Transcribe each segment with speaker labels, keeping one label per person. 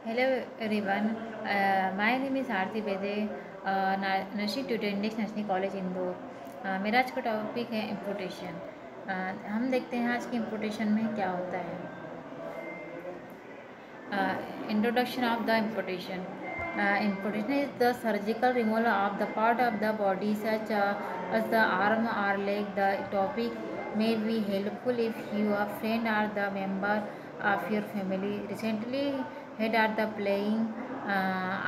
Speaker 1: Hello everyone, my name is Aarti Bede, nursing student next nursing college Indore. मेरा आज का topic है इम्पोर्टेशन। हम देखते हैं आज के इम्पोर्टेशन में क्या होता है। Introduction of the importation. Imputation is the surgical removal of the part of the body such as the arm or leg. The topic may be helpful if your friend or the member of your family recently had at the playing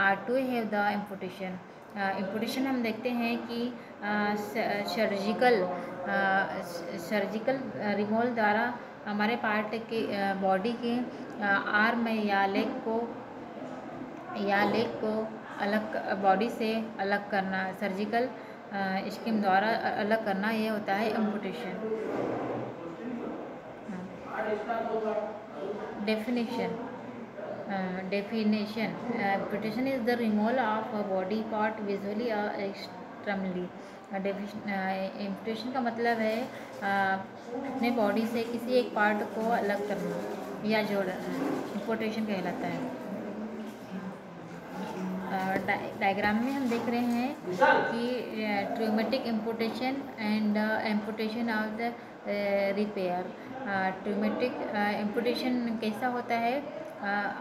Speaker 1: or to have the imputation. इम्पुटेशन हम देखते हैं कि surgical removal द्वारा हमारे part के body के arm या leg को अलग बॉडी से अलग करना, सर्जिकल स्कीम द्वारा अलग करना, ये होता है amputation. Definition amputation is the removal of a body part visually और एक्सटर्नली। एम्पुटेशन का मतलब है अपने बॉडी से किसी एक पार्ट को अलग करना या जोड़ना, एम्पुटेशन कहलाता है। डायग्राम में हम देख रहे हैं कि traumatic amputation and amputation of the repair. Traumatic amputation कैसा होता है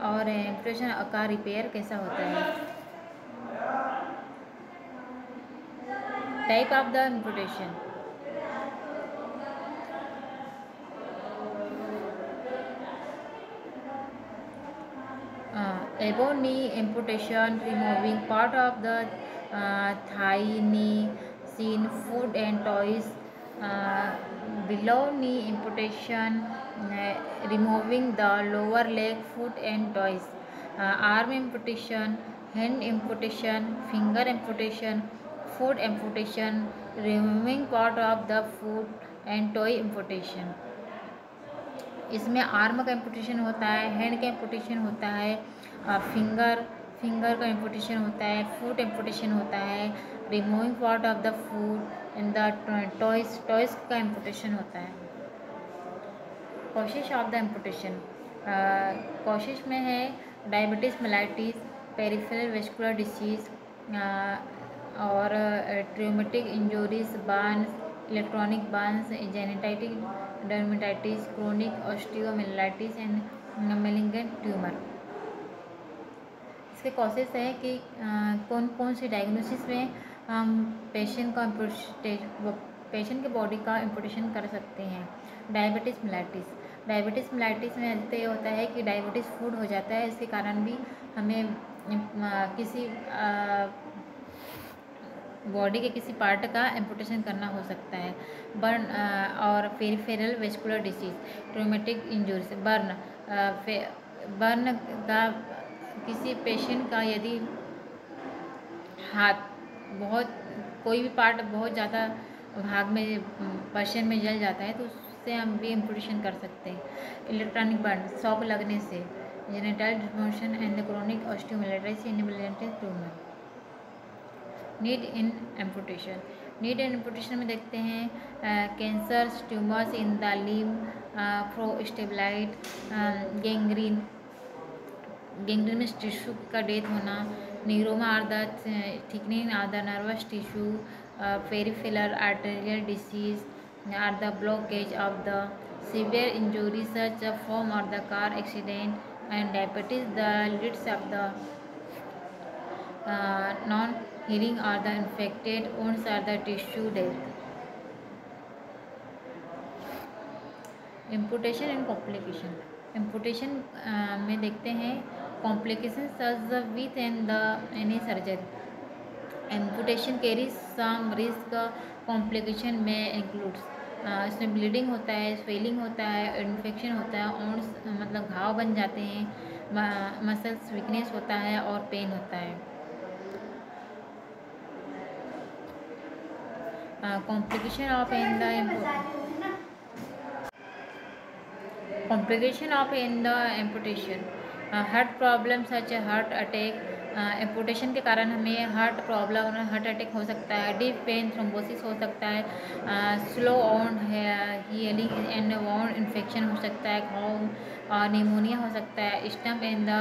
Speaker 1: और एम्पुटेशन का रिपेयर कैसा होता है। Type of the amputation. Above knee amputation, removing part of the thigh, knee, shin, foot and toes. Below knee amputation, removing the lower leg, foot and toes. Arm amputation, hand amputation, finger amputation, foot amputation, removing part of the foot and toe amputation. इसमें arm का amputation होता है, hand का amputation होता है, finger का amputation होता है, फुट एम्पुटेशन होता है, removing part of the foot and the toes का एम्पुटेशन होता है। Causes of the amputation. Causes में है diabetes mellitus, peripheral vascular disease और traumatic injuries, burns, electronic burns, genetic dermatitis, chronic osteomyelitis and malignant tumour. इसके causes है कि कौन कौन सी डायग्नोसिस में हम पेशेंट के बॉडी का इम्पुटेशन कर सकते हैं। डायबिटीज़ मेलाइटिस में ऐसे ये होता है कि डायबिटीज़ फूड हो जाता है, इसके कारण भी हमें किसी बॉडी के किसी पार्ट का एम्पुटेशन करना हो सकता है। बर्न और peripheral vascular disease, traumatic injuries, burn का किसी पेशेंट का यदि हाथ कोई भी पार्ट बहुत ज़्यादा भाग में पर्शन में जल जाता है तो उससे हम भी एम्पुटेशन कर सकते हैं। इलेक्ट्रॉनिक बर्न, शॉक लगने से, genital dysfunction and chronic osteomyelitis and malignant tumour. Need in amputation में देखते हैं cancer, tumours in the limb, frostbite, gangrene में टिश्यू का डेथ होना, neuroma or the thickening or the nervous tissue, peripheral arterial disease or the blockage of the severe injury such a form और the car accident and diabetes the leads of the non healing or the infected wounds or the tissue death. Imputation and complication. Imputation में देखते हैं complications such with and the any surgery. Imputation carries some risk. Complication में includes इसमें bleeding होता है, swelling होता है, infection होता है, wounds मतलब घाव बन जाते हैं, मसल्स वीकनेस होता है और पेन होता है। Complication of amputation. Heart problems such as heart attack, amputation के कारण हमें हार्ट प्रॉब्लम, हार्ट अटैक हो सकता है, डीप पेन, थ्रोम्बोसिस हो सकता है, slow on healing and wound infection हो सकता है, घाव, निमोनिया हो सकता है, stump and the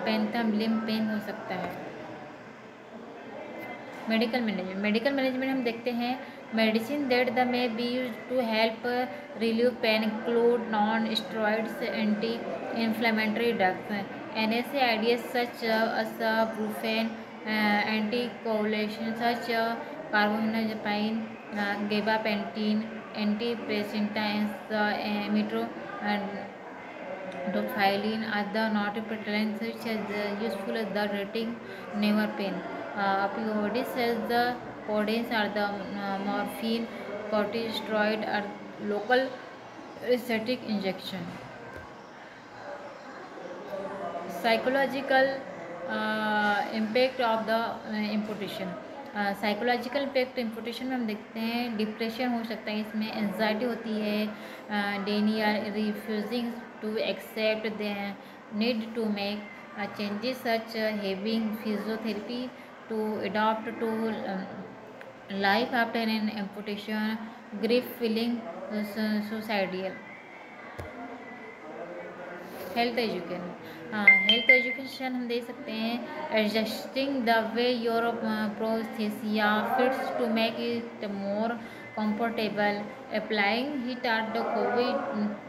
Speaker 1: phantom limb pain हो सकता है। मेडिकल मैनेजमेंट हम देखते हैं, medicine that the may be use to help relieve pain include non steroids, anti inflammatory drugs, NSAIDs such as brufen, anticoagulation such carbamazepine, gabapentin, antidepressants, metrophyline are the notifications which is useful as the treating nerve pain. Opioids as the codeines are the morphine, corticosteroid are local anesthetic injection. Psychological impact of the amputation. Psychological impact amputation में हम देखते हैं, depression हो सकता है, इसमें anxiety होती है, denial, refusing to accept the need to make changes such having physiotherapy to adopt to life after an amputation, grief feeling suicidal. Health education हम दे सकते हैं, adjusting the way your prosthesis fits to make it more comfortable, applying heat at the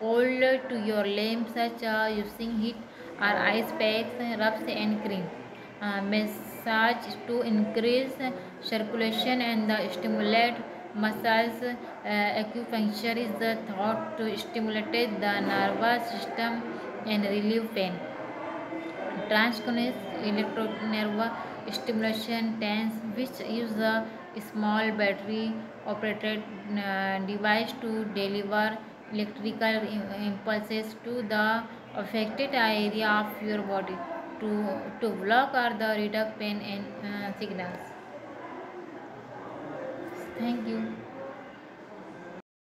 Speaker 1: cold to your limbs such using heat or ice packs, rubs and cream. Massage to increase circulation and stimulate muscles. Acupuncture is the thought to stimulate the nervous system and relieve pain. Transcutaneous electronerve stimulation TENS, which use a small battery operated device to deliver electrical impulses to the affected area of your body to block or the reduce pain and signals. Thank you.